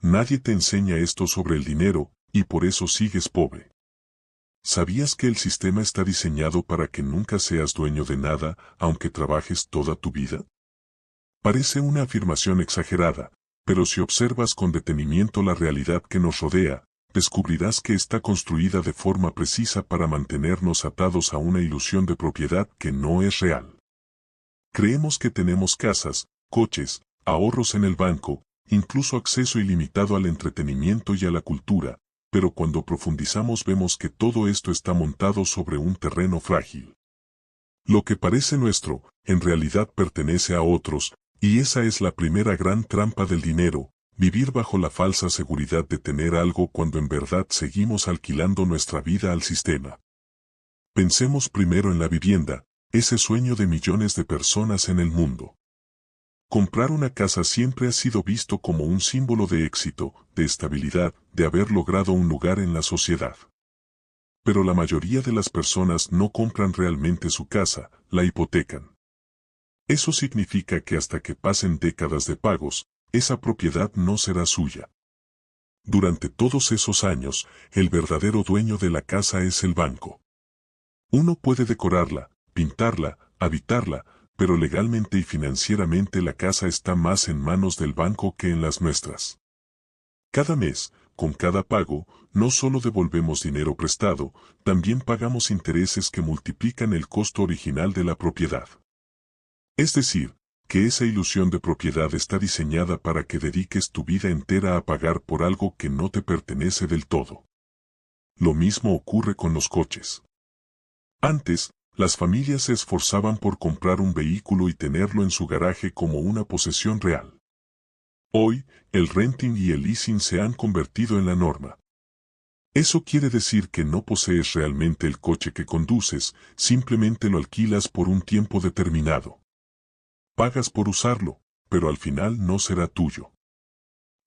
Nadie te enseña esto sobre el dinero, y por eso sigues pobre. ¿Sabías que el sistema está diseñado para que nunca seas dueño de nada, aunque trabajes toda tu vida? Parece una afirmación exagerada, pero si observas con detenimiento la realidad que nos rodea, descubrirás que está construida de forma precisa para mantenernos atados a una ilusión de propiedad que no es real. Creemos que tenemos casas, coches, ahorros en el banco, incluso acceso ilimitado al entretenimiento y a la cultura, pero cuando profundizamos vemos que todo esto está montado sobre un terreno frágil. Lo que parece nuestro, en realidad pertenece a otros, y esa es la primera gran trampa del dinero, vivir bajo la falsa seguridad de tener algo cuando en verdad seguimos alquilando nuestra vida al sistema. Pensemos primero en la vivienda, ese sueño de millones de personas en el mundo. Comprar una casa siempre ha sido visto como un símbolo de éxito, de estabilidad, de haber logrado un lugar en la sociedad. Pero la mayoría de las personas no compran realmente su casa, la hipotecan. Eso significa que hasta que pasen décadas de pagos, esa propiedad no será suya. Durante todos esos años, el verdadero dueño de la casa es el banco. Uno puede decorarla, pintarla, habitarla, pero legalmente y financieramente la casa está más en manos del banco que en las nuestras. Cada mes, con cada pago, no solo devolvemos dinero prestado, también pagamos intereses que multiplican el costo original de la propiedad. Es decir, que esa ilusión de propiedad está diseñada para que dediques tu vida entera a pagar por algo que no te pertenece del todo. Lo mismo ocurre con los coches. Antes, las familias se esforzaban por comprar un vehículo y tenerlo en su garaje como una posesión real. Hoy, el renting y el leasing se han convertido en la norma. Eso quiere decir que no posees realmente el coche que conduces, simplemente lo alquilas por un tiempo determinado. Pagas por usarlo, pero al final no será tuyo.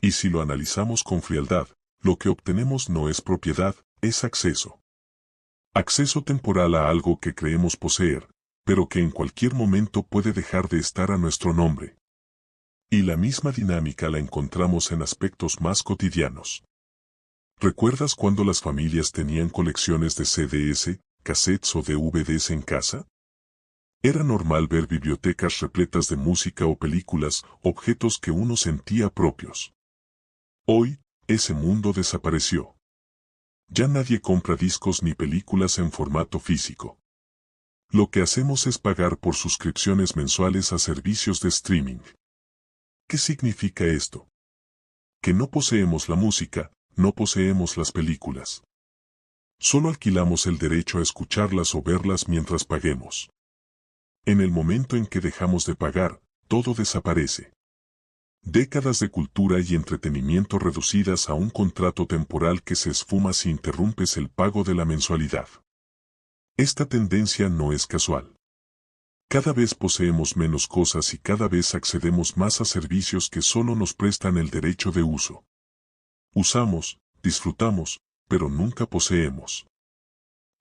Y si lo analizamos con frialdad, lo que obtenemos no es propiedad, es acceso. Acceso temporal a algo que creemos poseer, pero que en cualquier momento puede dejar de estar a nuestro nombre. Y la misma dinámica la encontramos en aspectos más cotidianos. ¿Recuerdas cuando las familias tenían colecciones de CDs, cassettes o DVDs en casa? Era normal ver bibliotecas repletas de música o películas, objetos que uno sentía propios. Hoy, ese mundo desapareció. Ya nadie compra discos ni películas en formato físico. Lo que hacemos es pagar por suscripciones mensuales a servicios de streaming. ¿Qué significa esto? Que no poseemos la música, no poseemos las películas. Solo alquilamos el derecho a escucharlas o verlas mientras paguemos. En el momento en que dejamos de pagar, todo desaparece. Décadas de cultura y entretenimiento reducidas a un contrato temporal que se esfuma si interrumpes el pago de la mensualidad. Esta tendencia no es casual. Cada vez poseemos menos cosas y cada vez accedemos más a servicios que solo nos prestan el derecho de uso. Usamos, disfrutamos, pero nunca poseemos.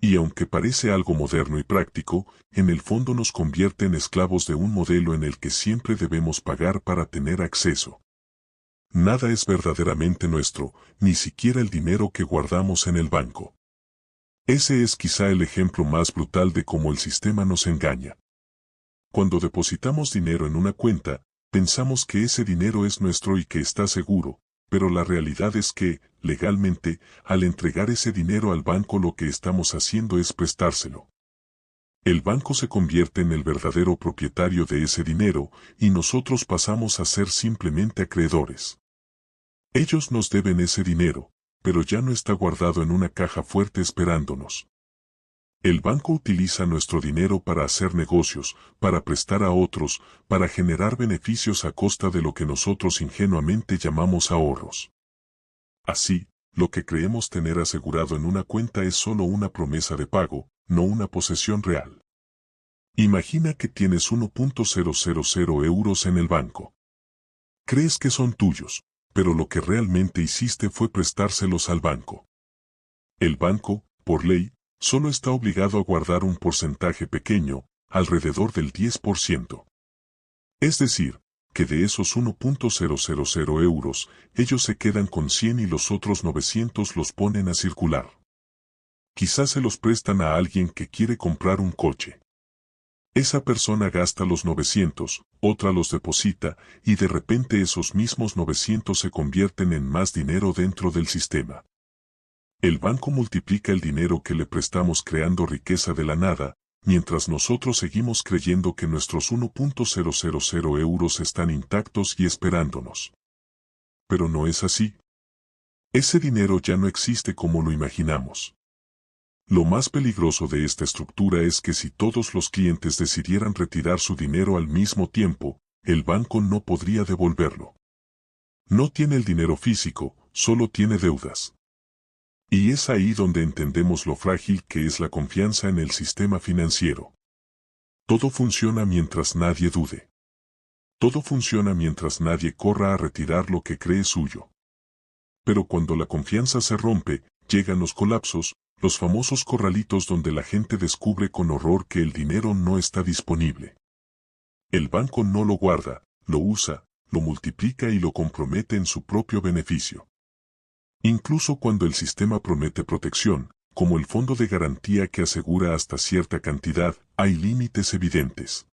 Y aunque parece algo moderno y práctico, en el fondo nos convierte en esclavos de un modelo en el que siempre debemos pagar para tener acceso. Nada es verdaderamente nuestro, ni siquiera el dinero que guardamos en el banco. Ese es quizá el ejemplo más brutal de cómo el sistema nos engaña. Cuando depositamos dinero en una cuenta, pensamos que ese dinero es nuestro y que está seguro, pero la realidad es que, legalmente, al entregar ese dinero al banco lo que estamos haciendo es prestárselo. El banco se convierte en el verdadero propietario de ese dinero y nosotros pasamos a ser simplemente acreedores. Ellos nos deben ese dinero, pero ya no está guardado en una caja fuerte esperándonos. El banco utiliza nuestro dinero para hacer negocios, para prestar a otros, para generar beneficios a costa de lo que nosotros ingenuamente llamamos ahorros. Así, lo que creemos tener asegurado en una cuenta es solo una promesa de pago, no una posesión real. Imagina que tienes 1.000 euros en el banco. Crees que son tuyos, pero lo que realmente hiciste fue prestárselos al banco. El banco, por ley, solo está obligado a guardar un porcentaje pequeño, alrededor del 10%. Es decir, que de esos 1.000 euros, ellos se quedan con 100 y los otros 900 los ponen a circular. Quizás se los prestan a alguien que quiere comprar un coche. Esa persona gasta los 900, otra los deposita, y de repente esos mismos 900 se convierten en más dinero dentro del sistema. El banco multiplica el dinero que le prestamos creando riqueza de la nada, mientras nosotros seguimos creyendo que nuestros 1.000 euros están intactos y esperándonos. Pero no es así. Ese dinero ya no existe como lo imaginamos. Lo más peligroso de esta estructura es que si todos los clientes decidieran retirar su dinero al mismo tiempo, el banco no podría devolverlo. No tiene el dinero físico, solo tiene deudas. Y es ahí donde entendemos lo frágil que es la confianza en el sistema financiero. Todo funciona mientras nadie dude. Todo funciona mientras nadie corra a retirar lo que cree suyo. Pero cuando la confianza se rompe, llegan los colapsos, los famosos corralitos donde la gente descubre con horror que el dinero no está disponible. El banco no lo guarda, lo usa, lo multiplica y lo compromete en su propio beneficio. Incluso cuando el sistema promete protección, como el fondo de garantía que asegura hasta cierta cantidad, hay límites evidentes.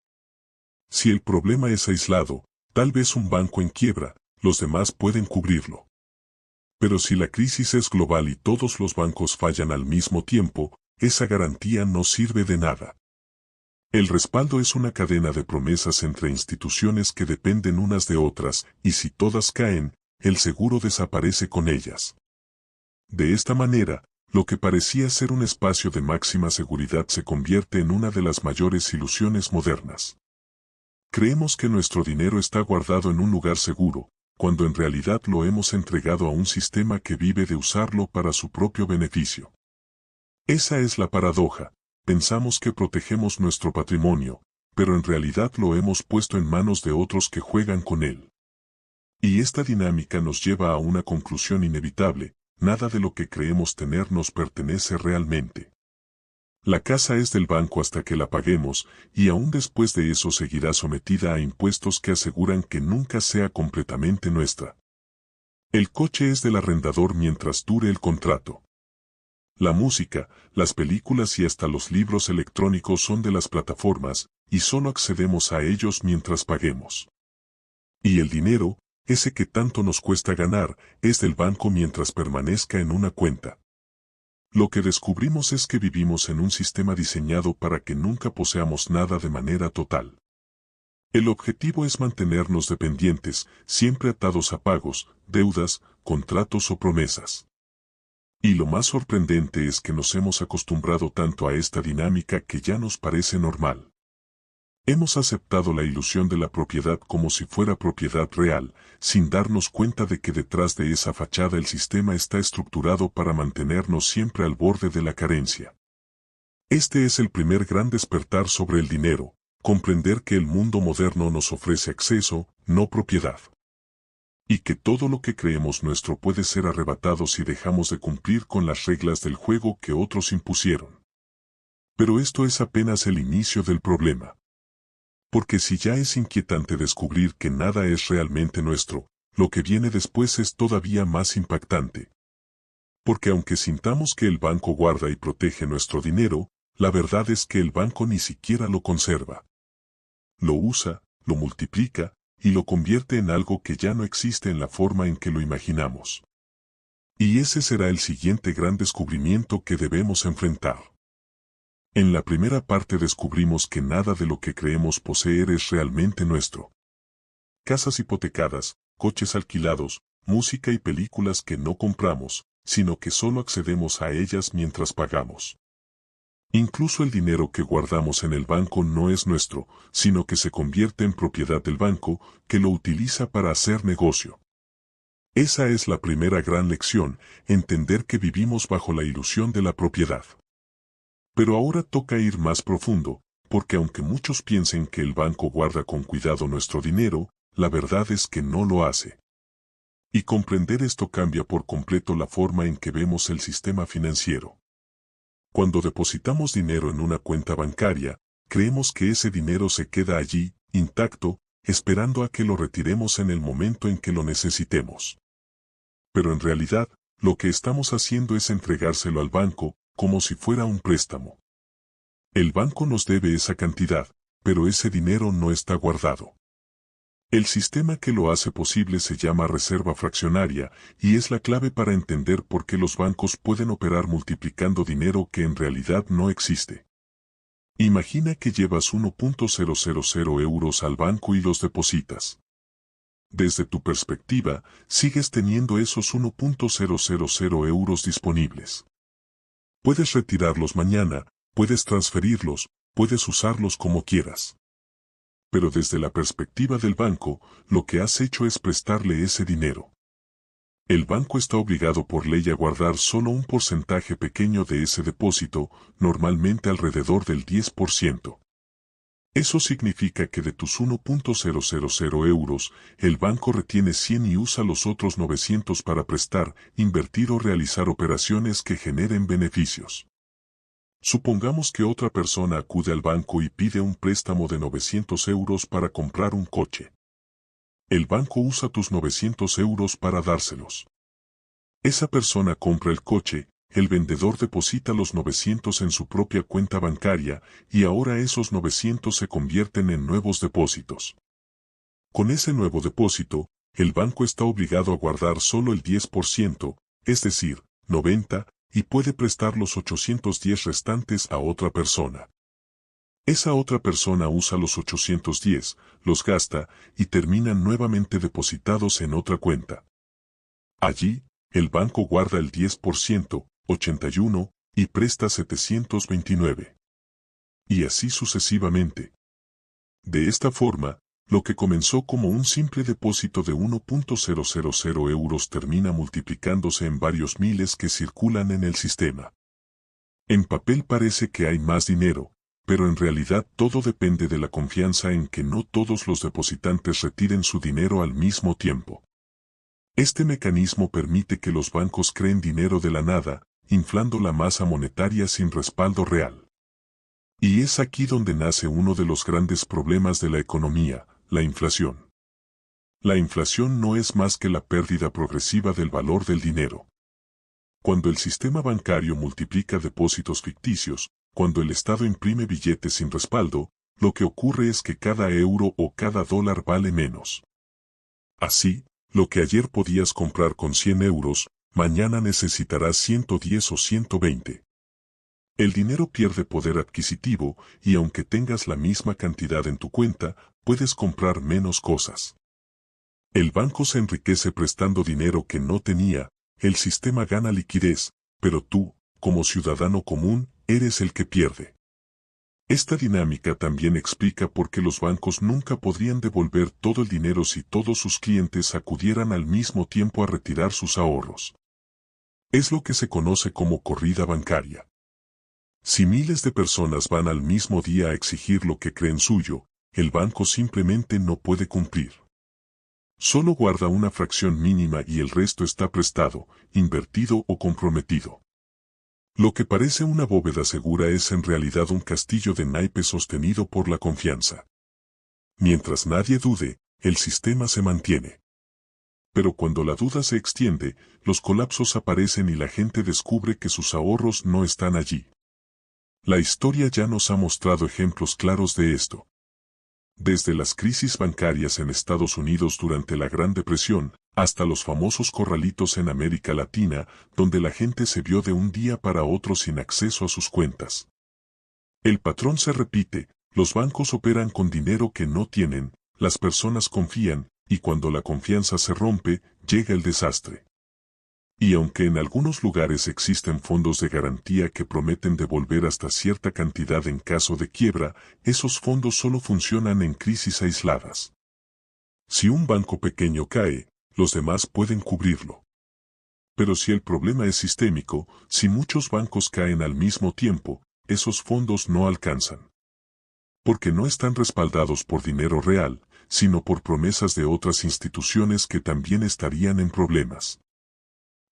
Si el problema es aislado, tal vez un banco en quiebra, los demás pueden cubrirlo. Pero si la crisis es global y todos los bancos fallan al mismo tiempo, esa garantía no sirve de nada. El respaldo es una cadena de promesas entre instituciones que dependen unas de otras, y si todas caen, el seguro desaparece con ellas. De esta manera, lo que parecía ser un espacio de máxima seguridad se convierte en una de las mayores ilusiones modernas. Creemos que nuestro dinero está guardado en un lugar seguro, cuando en realidad lo hemos entregado a un sistema que vive de usarlo para su propio beneficio. Esa es la paradoja, pensamos que protegemos nuestro patrimonio, pero en realidad lo hemos puesto en manos de otros que juegan con él. Y esta dinámica nos lleva a una conclusión inevitable, nada de lo que creemos tener nos pertenece realmente. La casa es del banco hasta que la paguemos, y aún después de eso seguirá sometida a impuestos que aseguran que nunca sea completamente nuestra. El coche es del arrendador mientras dure el contrato. La música, las películas y hasta los libros electrónicos son de las plataformas, y solo accedemos a ellos mientras paguemos. Y el dinero, ese que tanto nos cuesta ganar, es del banco mientras permanezca en una cuenta. Lo que descubrimos es que vivimos en un sistema diseñado para que nunca poseamos nada de manera total. El objetivo es mantenernos dependientes, siempre atados a pagos, deudas, contratos o promesas. Y lo más sorprendente es que nos hemos acostumbrado tanto a esta dinámica que ya nos parece normal. Hemos aceptado la ilusión de la propiedad como si fuera propiedad real, sin darnos cuenta de que detrás de esa fachada el sistema está estructurado para mantenernos siempre al borde de la carencia. Este es el primer gran despertar sobre el dinero, comprender que el mundo moderno nos ofrece acceso, no propiedad. Y que todo lo que creemos nuestro puede ser arrebatado si dejamos de cumplir con las reglas del juego que otros impusieron. Pero esto es apenas el inicio del problema. Porque si ya es inquietante descubrir que nada es realmente nuestro, lo que viene después es todavía más impactante. Porque aunque sintamos que el banco guarda y protege nuestro dinero, la verdad es que el banco ni siquiera lo conserva. Lo usa, lo multiplica, y lo convierte en algo que ya no existe en la forma en que lo imaginamos. Y ese será el siguiente gran descubrimiento que debemos enfrentar. En la primera parte descubrimos que nada de lo que creemos poseer es realmente nuestro. Casas hipotecadas, coches alquilados, música y películas que no compramos, sino que solo accedemos a ellas mientras pagamos. Incluso el dinero que guardamos en el banco no es nuestro, sino que se convierte en propiedad del banco, que lo utiliza para hacer negocio. Esa es la primera gran lección, entender que vivimos bajo la ilusión de la propiedad. Pero ahora toca ir más profundo, porque aunque muchos piensen que el banco guarda con cuidado nuestro dinero, la verdad es que no lo hace. Y comprender esto cambia por completo la forma en que vemos el sistema financiero. Cuando depositamos dinero en una cuenta bancaria, creemos que ese dinero se queda allí, intacto, esperando a que lo retiremos en el momento en que lo necesitemos. Pero en realidad, lo que estamos haciendo es entregárselo al banco, como si fuera un préstamo. El banco nos debe esa cantidad, pero ese dinero no está guardado. El sistema que lo hace posible se llama reserva fraccionaria, y es la clave para entender por qué los bancos pueden operar multiplicando dinero que en realidad no existe. Imagina que llevas 1.000 euros al banco y los depositas. Desde tu perspectiva, sigues teniendo esos 1.000 euros disponibles. Puedes retirarlos mañana, puedes transferirlos, puedes usarlos como quieras. Pero desde la perspectiva del banco, lo que has hecho es prestarle ese dinero. El banco está obligado por ley a guardar solo un porcentaje pequeño de ese depósito, normalmente alrededor del 10%. Eso significa que de tus 1.000 euros, el banco retiene 100 y usa los otros 900 para prestar, invertir o realizar operaciones que generen beneficios. Supongamos que otra persona acude al banco y pide un préstamo de 900 euros para comprar un coche. El banco usa tus 900 euros para dárselos. Esa persona compra el coche, el vendedor deposita los 900 en su propia cuenta bancaria, y ahora esos 900 se convierten en nuevos depósitos. Con ese nuevo depósito, el banco está obligado a guardar solo el 10%, es decir, 90, y puede prestar los 810 restantes a otra persona. Esa otra persona usa los 810, los gasta, y terminan nuevamente depositados en otra cuenta. Allí, el banco guarda el 10%, 81, y presta 729. Y así sucesivamente. De esta forma, lo que comenzó como un simple depósito de 1.000 euros termina multiplicándose en varios miles que circulan en el sistema. En papel parece que hay más dinero, pero en realidad todo depende de la confianza en que no todos los depositantes retiren su dinero al mismo tiempo. Este mecanismo permite que los bancos creen dinero de la nada, inflando la masa monetaria sin respaldo real. Y es aquí donde nace uno de los grandes problemas de la economía, la inflación. La inflación no es más que la pérdida progresiva del valor del dinero. Cuando el sistema bancario multiplica depósitos ficticios, cuando el Estado imprime billetes sin respaldo, lo que ocurre es que cada euro o cada dólar vale menos. Así, lo que ayer podías comprar con 100 euros, mañana necesitarás 110 o 120. El dinero pierde poder adquisitivo y aunque tengas la misma cantidad en tu cuenta, puedes comprar menos cosas. El banco se enriquece prestando dinero que no tenía, el sistema gana liquidez, pero tú, como ciudadano común, eres el que pierde. Esta dinámica también explica por qué los bancos nunca podrían devolver todo el dinero si todos sus clientes acudieran al mismo tiempo a retirar sus ahorros. Es lo que se conoce como corrida bancaria. Si miles de personas van al mismo día a exigir lo que creen suyo, el banco simplemente no puede cumplir. Solo guarda una fracción mínima y el resto está prestado, invertido o comprometido. Lo que parece una bóveda segura es en realidad un castillo de naipes sostenido por la confianza. Mientras nadie dude, el sistema se mantiene. Pero cuando la duda se extiende, los colapsos aparecen y la gente descubre que sus ahorros no están allí. La historia ya nos ha mostrado ejemplos claros de esto. Desde las crisis bancarias en Estados Unidos durante la Gran Depresión, hasta los famosos corralitos en América Latina, donde la gente se vio de un día para otro sin acceso a sus cuentas. El patrón se repite, los bancos operan con dinero que no tienen, las personas confían, y cuando la confianza se rompe, llega el desastre. Y aunque en algunos lugares existen fondos de garantía que prometen devolver hasta cierta cantidad en caso de quiebra, esos fondos solo funcionan en crisis aisladas. Si un banco pequeño cae, los demás pueden cubrirlo. Pero si el problema es sistémico, si muchos bancos caen al mismo tiempo, esos fondos no alcanzan. Porque no están respaldados por dinero real, sino por promesas de otras instituciones que también estarían en problemas.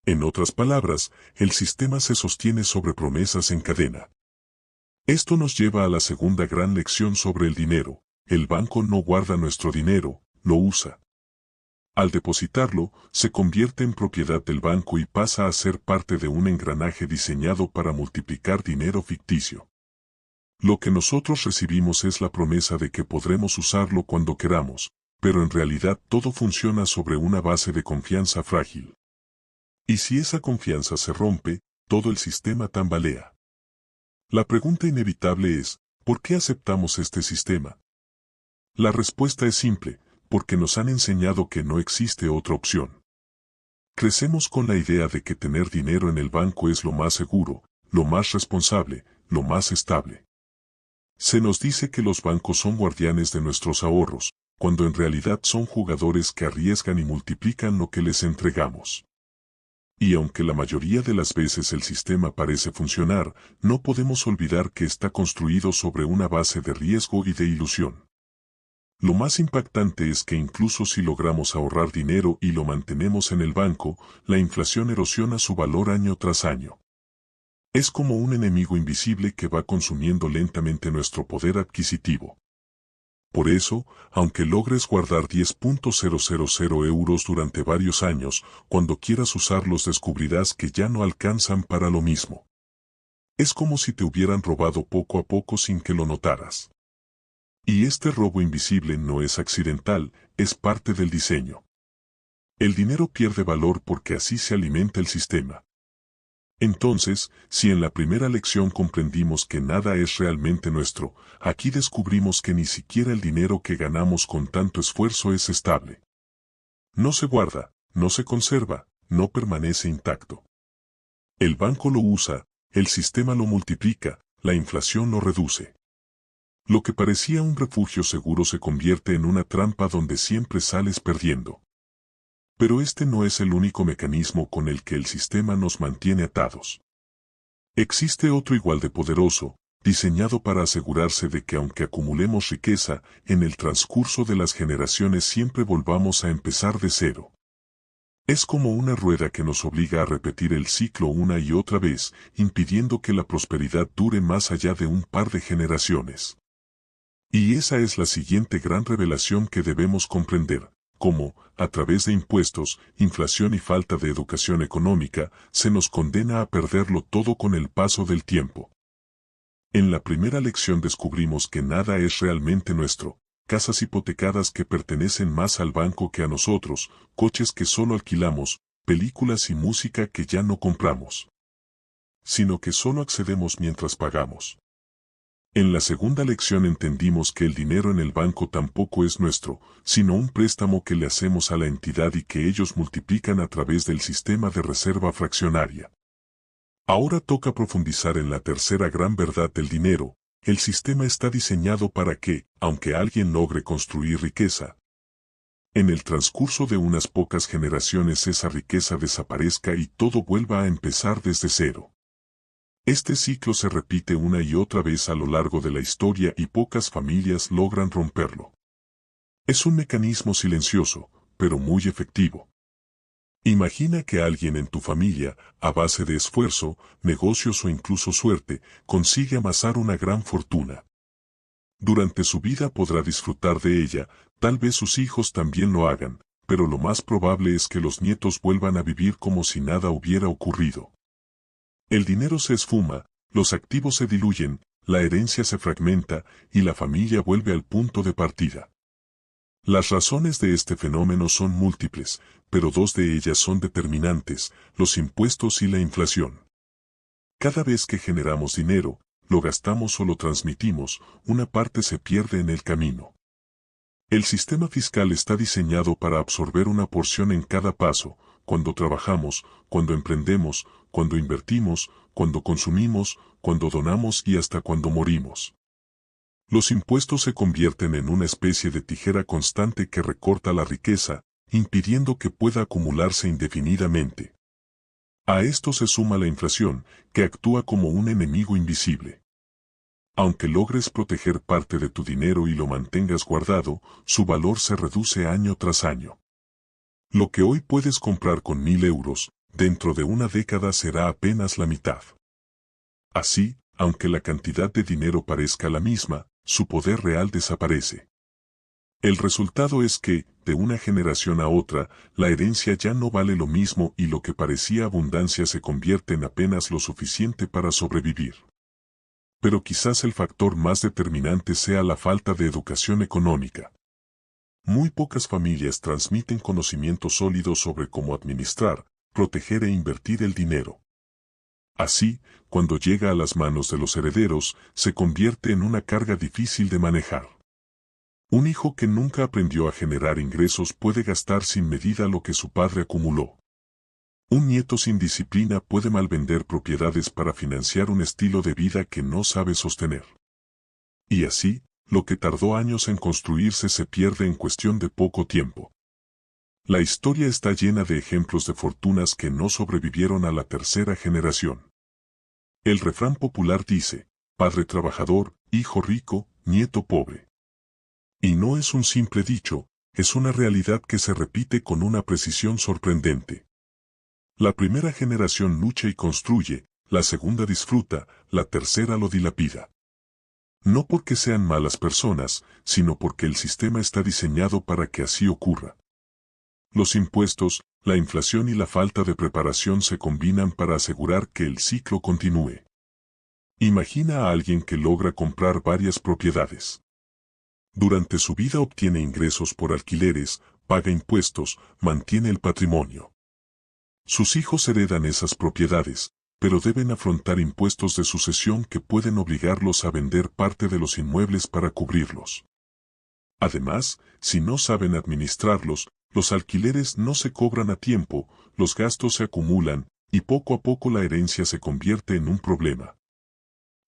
En otras palabras, el sistema se sostiene sobre promesas en cadena. Esto nos lleva a la segunda gran lección sobre el dinero. el banco no guarda nuestro dinero, lo usa. Al depositarlo, se convierte en propiedad del banco y pasa a ser parte de un engranaje diseñado para multiplicar dinero ficticio. Lo que nosotros recibimos es la promesa de que podremos usarlo cuando queramos, pero en realidad todo funciona sobre una base de confianza frágil. Y si esa confianza se rompe, todo el sistema tambalea. La pregunta inevitable es, ¿por qué aceptamos este sistema? La respuesta es simple, porque nos han enseñado que no existe otra opción. Crecemos con la idea de que tener dinero en el banco es lo más seguro, lo más responsable, lo más estable. Se nos dice que los bancos son guardianes de nuestros ahorros, cuando en realidad son jugadores que arriesgan y multiplican lo que les entregamos. Y aunque la mayoría de las veces el sistema parece funcionar, no podemos olvidar que está construido sobre una base de riesgo y de ilusión. Lo más impactante es que incluso si logramos ahorrar dinero y lo mantenemos en el banco, la inflación erosiona su valor año tras año. Es como un enemigo invisible que va consumiendo lentamente nuestro poder adquisitivo. Por eso, aunque logres guardar 10.000 euros durante varios años, cuando quieras usarlos descubrirás que ya no alcanzan para lo mismo. Es como si te hubieran robado poco a poco sin que lo notaras. Y este robo invisible no es accidental, es parte del diseño. El dinero pierde valor porque así se alimenta el sistema. Entonces, si en la primera lección comprendimos que nada es realmente nuestro, aquí descubrimos que ni siquiera el dinero que ganamos con tanto esfuerzo es estable. No se guarda, no se conserva, no permanece intacto. El banco lo usa, el sistema lo multiplica, la inflación lo reduce. Lo que parecía un refugio seguro se convierte en una trampa donde siempre sales perdiendo. Pero este no es el único mecanismo con el que el sistema nos mantiene atados. Existe otro igual de poderoso, diseñado para asegurarse de que aunque acumulemos riqueza, en el transcurso de las generaciones siempre volvamos a empezar de cero. Es como una rueda que nos obliga a repetir el ciclo una y otra vez, impidiendo que la prosperidad dure más allá de un par de generaciones. Y esa es la siguiente gran revelación que debemos comprender, cómo, a través de impuestos, inflación y falta de educación económica, se nos condena a perderlo todo con el paso del tiempo. En la primera lección descubrimos que nada es realmente nuestro, casas hipotecadas que pertenecen más al banco que a nosotros, coches que solo alquilamos, películas y música que ya no compramos, sino que solo accedemos mientras pagamos. En la segunda lección entendimos que el dinero en el banco tampoco es nuestro, sino un préstamo que le hacemos a la entidad y que ellos multiplican a través del sistema de reserva fraccionaria. Ahora toca profundizar en la tercera gran verdad del dinero. El sistema está diseñado para que, aunque alguien logre construir riqueza, en el transcurso de unas pocas generaciones esa riqueza desaparezca y todo vuelva a empezar desde cero. Este ciclo se repite una y otra vez a lo largo de la historia y pocas familias logran romperlo. Es un mecanismo silencioso, pero muy efectivo. Imagina que alguien en tu familia, a base de esfuerzo, negocios o incluso suerte, consigue amasar una gran fortuna. Durante su vida podrá disfrutar de ella, tal vez sus hijos también lo hagan, pero lo más probable es que los nietos vuelvan a vivir como si nada hubiera ocurrido. El dinero se esfuma, los activos se diluyen, la herencia se fragmenta y la familia vuelve al punto de partida. Las razones de este fenómeno son múltiples, pero dos de ellas son determinantes, los impuestos y la inflación. Cada vez que generamos dinero, lo gastamos o lo transmitimos, una parte se pierde en el camino. El sistema fiscal está diseñado para absorber una porción en cada paso, cuando trabajamos, cuando emprendemos, cuando invertimos, cuando consumimos, cuando donamos y hasta cuando morimos. Los impuestos se convierten en una especie de tijera constante que recorta la riqueza, impidiendo que pueda acumularse indefinidamente. A esto se suma la inflación, que actúa como un enemigo invisible. Aunque logres proteger parte de tu dinero y lo mantengas guardado, su valor se reduce año tras año. Lo que hoy puedes comprar con 1.000 euros, dentro de una década será apenas la mitad. Así, aunque la cantidad de dinero parezca la misma, su poder real desaparece. El resultado es que, de una generación a otra, la herencia ya no vale lo mismo y lo que parecía abundancia se convierte en apenas lo suficiente para sobrevivir. Pero quizás el factor más determinante sea la falta de educación económica. Muy pocas familias transmiten conocimientos sólidos sobre cómo administrar, proteger e invertir el dinero. Así, cuando llega a las manos de los herederos, se convierte en una carga difícil de manejar. Un hijo que nunca aprendió a generar ingresos puede gastar sin medida lo que su padre acumuló. Un nieto sin disciplina puede malvender propiedades para financiar un estilo de vida que no sabe sostener. Y así, lo que tardó años en construirse se pierde en cuestión de poco tiempo. La historia está llena de ejemplos de fortunas que no sobrevivieron a la tercera generación. El refrán popular dice, padre trabajador, hijo rico, nieto pobre. Y no es un simple dicho, es una realidad que se repite con una precisión sorprendente. La primera generación lucha y construye, la segunda disfruta, la tercera lo dilapida. No porque sean malas personas, sino porque el sistema está diseñado para que así ocurra. Los impuestos, la inflación y la falta de preparación se combinan para asegurar que el ciclo continúe. Imagina a alguien que logra comprar varias propiedades. Durante su vida obtiene ingresos por alquileres, paga impuestos, mantiene el patrimonio. Sus hijos heredan esas propiedades, pero deben afrontar impuestos de sucesión que pueden obligarlos a vender parte de los inmuebles para cubrirlos. Además, si no saben administrarlos, los alquileres no se cobran a tiempo, los gastos se acumulan, y poco a poco la herencia se convierte en un problema.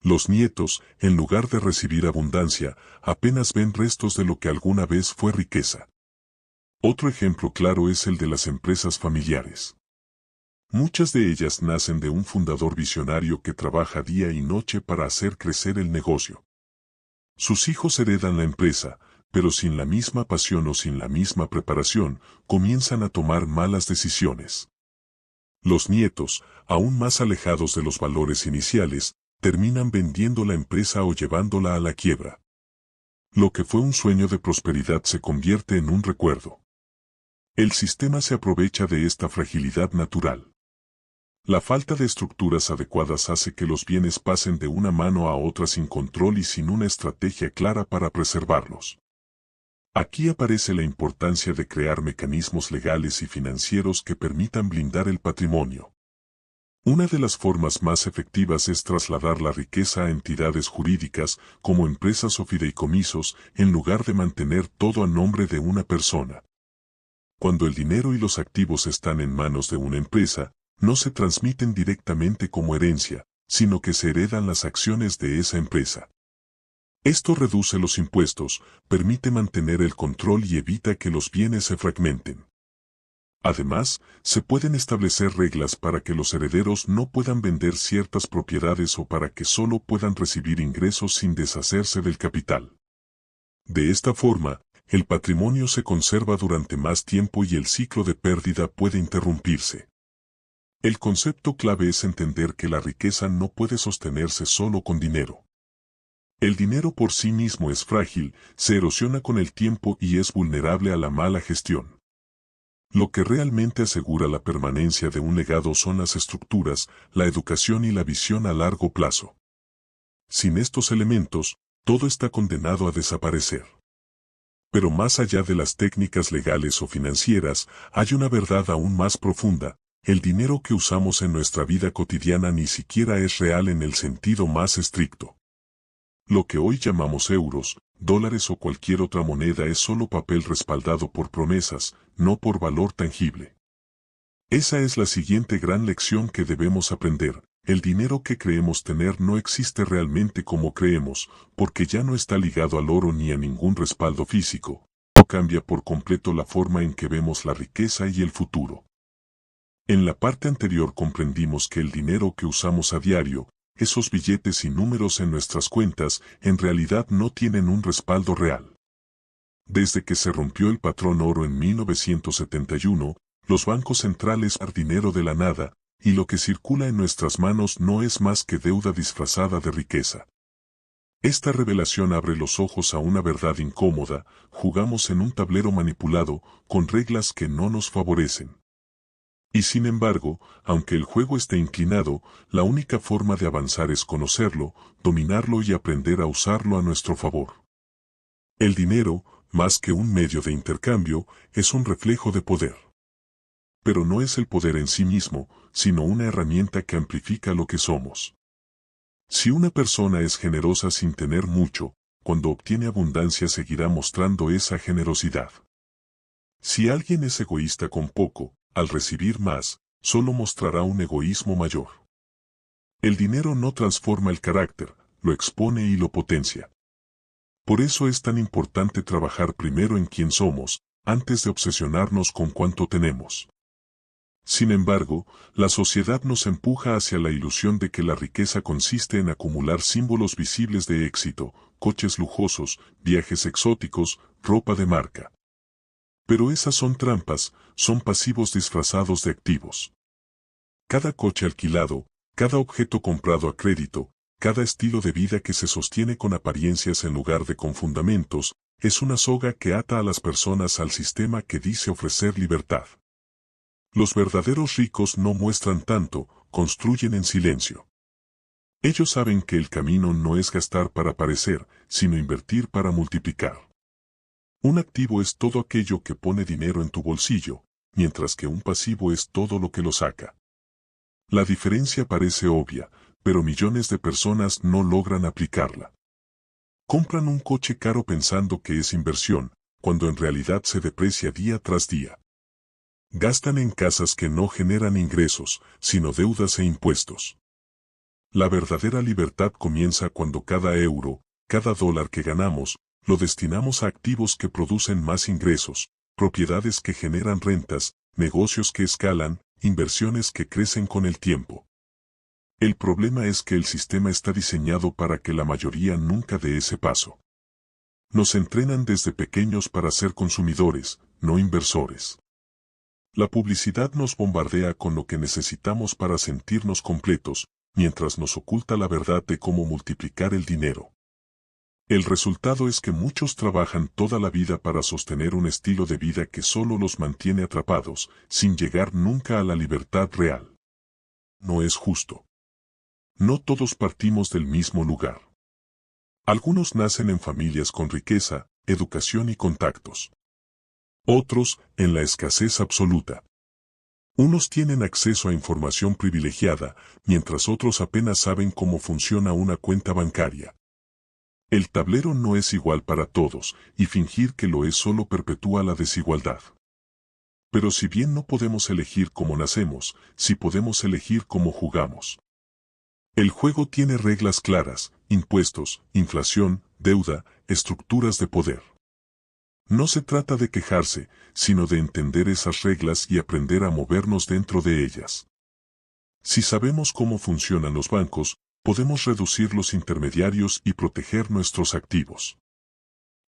Los nietos, en lugar de recibir abundancia, apenas ven restos de lo que alguna vez fue riqueza. Otro ejemplo claro es el de las empresas familiares. Muchas de ellas nacen de un fundador visionario que trabaja día y noche para hacer crecer el negocio. Sus hijos heredan la empresa, pero sin la misma pasión o sin la misma preparación, comienzan a tomar malas decisiones. Los nietos, aún más alejados de los valores iniciales, terminan vendiendo la empresa o llevándola a la quiebra. Lo que fue un sueño de prosperidad se convierte en un recuerdo. El sistema se aprovecha de esta fragilidad natural. La falta de estructuras adecuadas hace que los bienes pasen de una mano a otra sin control y sin una estrategia clara para preservarlos. Aquí aparece la importancia de crear mecanismos legales y financieros que permitan blindar el patrimonio. Una de las formas más efectivas es trasladar la riqueza a entidades jurídicas, como empresas o fideicomisos, en lugar de mantener todo a nombre de una persona. Cuando el dinero y los activos están en manos de una empresa, no se transmiten directamente como herencia, sino que se heredan las acciones de esa empresa. Esto reduce los impuestos, permite mantener el control y evita que los bienes se fragmenten. Además, se pueden establecer reglas para que los herederos no puedan vender ciertas propiedades o para que solo puedan recibir ingresos sin deshacerse del capital. De esta forma, el patrimonio se conserva durante más tiempo y el ciclo de pérdida puede interrumpirse. El concepto clave es entender que la riqueza no puede sostenerse solo con dinero. El dinero por sí mismo es frágil, se erosiona con el tiempo y es vulnerable a la mala gestión. Lo que realmente asegura la permanencia de un legado son las estructuras, la educación y la visión a largo plazo. Sin estos elementos, todo está condenado a desaparecer. Pero más allá de las técnicas legales o financieras, hay una verdad aún más profunda: el dinero que usamos en nuestra vida cotidiana ni siquiera es real en el sentido más estricto. Lo que hoy llamamos euros, dólares o cualquier otra moneda es solo papel respaldado por promesas, no por valor tangible. Esa es la siguiente gran lección que debemos aprender: el dinero que creemos tener no existe realmente como creemos, porque ya no está ligado al oro ni a ningún respaldo físico. No cambia por completo la forma en que vemos la riqueza y el futuro. En la parte anterior comprendimos que el dinero que usamos a diario, esos billetes y números en nuestras cuentas, en realidad no tienen un respaldo real. Desde que se rompió el patrón oro en 1971, los bancos centrales dan dinero de la nada, y lo que circula en nuestras manos no es más que deuda disfrazada de riqueza. Esta revelación abre los ojos a una verdad incómoda: jugamos en un tablero manipulado, con reglas que no nos favorecen. Y sin embargo, aunque el juego esté inclinado, la única forma de avanzar es conocerlo, dominarlo y aprender a usarlo a nuestro favor. El dinero, más que un medio de intercambio, es un reflejo de poder. Pero no es el poder en sí mismo, sino una herramienta que amplifica lo que somos. Si una persona es generosa sin tener mucho, cuando obtiene abundancia seguirá mostrando esa generosidad. Si alguien es egoísta con poco, al recibir más, solo mostrará un egoísmo mayor. El dinero no transforma el carácter, lo expone y lo potencia. Por eso es tan importante trabajar primero en quién somos, antes de obsesionarnos con cuánto tenemos. Sin embargo, la sociedad nos empuja hacia la ilusión de que la riqueza consiste en acumular símbolos visibles de éxito, coches lujosos, viajes exóticos, ropa de marca. Pero esas son trampas, son pasivos disfrazados de activos. Cada coche alquilado, cada objeto comprado a crédito, cada estilo de vida que se sostiene con apariencias en lugar de con fundamentos, es una soga que ata a las personas al sistema que dice ofrecer libertad. Los verdaderos ricos no muestran tanto, construyen en silencio. Ellos saben que el camino no es gastar para parecer, sino invertir para multiplicar. Un activo es todo aquello que pone dinero en tu bolsillo, mientras que un pasivo es todo lo que lo saca. La diferencia parece obvia, pero millones de personas no logran aplicarla. Compran un coche caro pensando que es inversión, cuando en realidad se deprecia día tras día. Gastan en casas que no generan ingresos, sino deudas e impuestos. La verdadera libertad comienza cuando cada euro, cada dólar que ganamos, lo destinamos a activos que producen más ingresos, propiedades que generan rentas, negocios que escalan, inversiones que crecen con el tiempo. El problema es que el sistema está diseñado para que la mayoría nunca dé ese paso. Nos entrenan desde pequeños para ser consumidores, no inversores. La publicidad nos bombardea con lo que necesitamos para sentirnos completos, mientras nos oculta la verdad de cómo multiplicar el dinero. El resultado es que muchos trabajan toda la vida para sostener un estilo de vida que solo los mantiene atrapados, sin llegar nunca a la libertad real. No es justo. No todos partimos del mismo lugar. Algunos nacen en familias con riqueza, educación y contactos. Otros, en la escasez absoluta. Unos tienen acceso a información privilegiada, mientras otros apenas saben cómo funciona una cuenta bancaria. El tablero no es igual para todos, y fingir que lo es solo perpetúa la desigualdad. Pero si bien no podemos elegir cómo nacemos, sí podemos elegir cómo jugamos. El juego tiene reglas claras: impuestos, inflación, deuda, estructuras de poder. No se trata de quejarse, sino de entender esas reglas y aprender a movernos dentro de ellas. Si sabemos cómo funcionan los bancos, podemos reducir los intermediarios y proteger nuestros activos.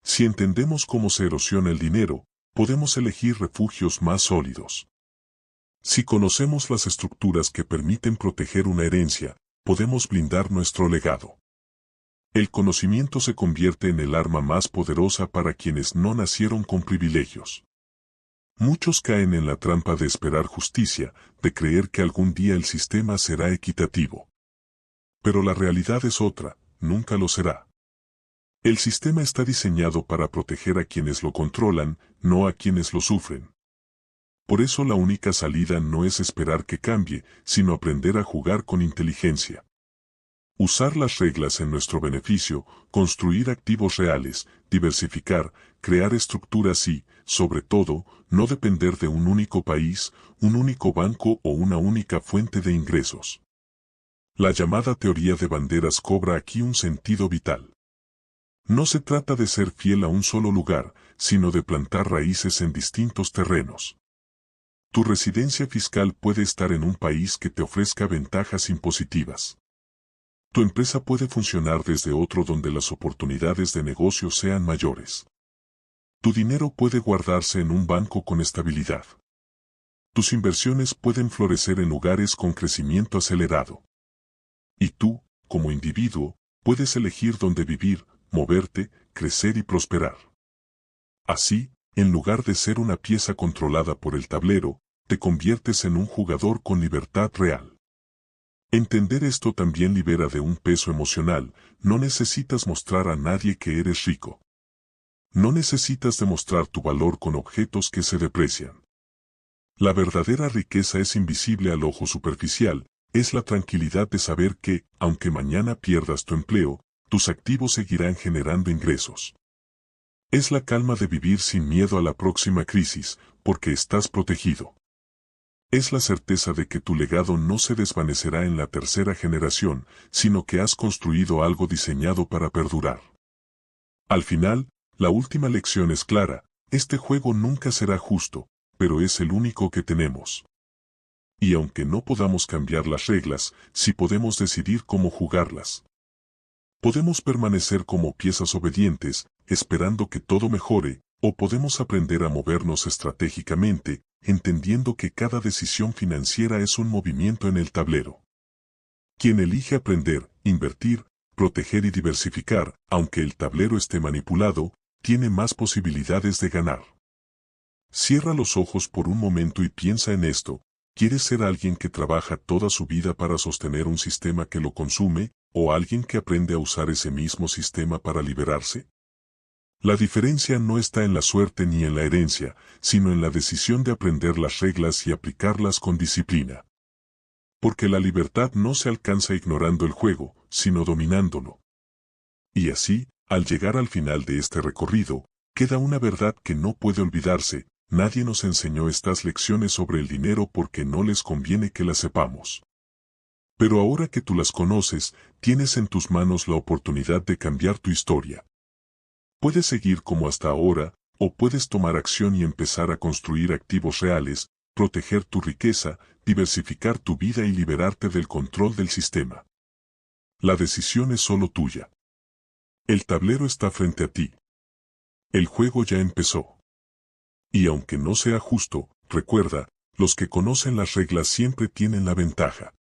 Si entendemos cómo se erosiona el dinero, podemos elegir refugios más sólidos. Si conocemos las estructuras que permiten proteger una herencia, podemos blindar nuestro legado. El conocimiento se convierte en el arma más poderosa para quienes no nacieron con privilegios. Muchos caen en la trampa de esperar justicia, de creer que algún día el sistema será equitativo. Pero la realidad es otra: nunca lo será. El sistema está diseñado para proteger a quienes lo controlan, no a quienes lo sufren. Por eso la única salida no es esperar que cambie, sino aprender a jugar con inteligencia. Usar las reglas en nuestro beneficio, construir activos reales, diversificar, crear estructuras y, sobre todo, no depender de un único país, un único banco o una única fuente de ingresos. La llamada teoría de banderas cobra aquí un sentido vital. No se trata de ser fiel a un solo lugar, sino de plantar raíces en distintos terrenos. Tu residencia fiscal puede estar en un país que te ofrezca ventajas impositivas. Tu empresa puede funcionar desde otro donde las oportunidades de negocio sean mayores. Tu dinero puede guardarse en un banco con estabilidad. Tus inversiones pueden florecer en lugares con crecimiento acelerado. Y tú, como individuo, puedes elegir dónde vivir, moverte, crecer y prosperar. Así, en lugar de ser una pieza controlada por el tablero, te conviertes en un jugador con libertad real. Entender esto también libera de un peso emocional. No necesitas mostrar a nadie que eres rico. No necesitas demostrar tu valor con objetos que se deprecian. La verdadera riqueza es invisible al ojo superficial, es la tranquilidad de saber que, aunque mañana pierdas tu empleo, tus activos seguirán generando ingresos. Es la calma de vivir sin miedo a la próxima crisis, porque estás protegido. Es la certeza de que tu legado no se desvanecerá en la tercera generación, sino que has construido algo diseñado para perdurar. Al final, la última lección es clara: este juego nunca será justo, pero es el único que tenemos. Y aunque no podamos cambiar las reglas, sí podemos decidir cómo jugarlas. Podemos permanecer como piezas obedientes, esperando que todo mejore, o podemos aprender a movernos estratégicamente, entendiendo que cada decisión financiera es un movimiento en el tablero. Quien elige aprender, invertir, proteger y diversificar, aunque el tablero esté manipulado, tiene más posibilidades de ganar. Cierra los ojos por un momento y piensa en esto. ¿Quieres ser alguien que trabaja toda su vida para sostener un sistema que lo consume, o alguien que aprende a usar ese mismo sistema para liberarse? La diferencia no está en la suerte ni en la herencia, sino en la decisión de aprender las reglas y aplicarlas con disciplina. Porque la libertad no se alcanza ignorando el juego, sino dominándolo. Y así, al llegar al final de este recorrido, queda una verdad que no puede olvidarse: nadie nos enseñó estas lecciones sobre el dinero porque no les conviene que las sepamos. Pero ahora que tú las conoces, tienes en tus manos la oportunidad de cambiar tu historia. Puedes seguir como hasta ahora, o puedes tomar acción y empezar a construir activos reales, proteger tu riqueza, diversificar tu vida y liberarte del control del sistema. La decisión es solo tuya. El tablero está frente a ti. El juego ya empezó. Y aunque no sea justo, recuerda, los que conocen las reglas siempre tienen la ventaja.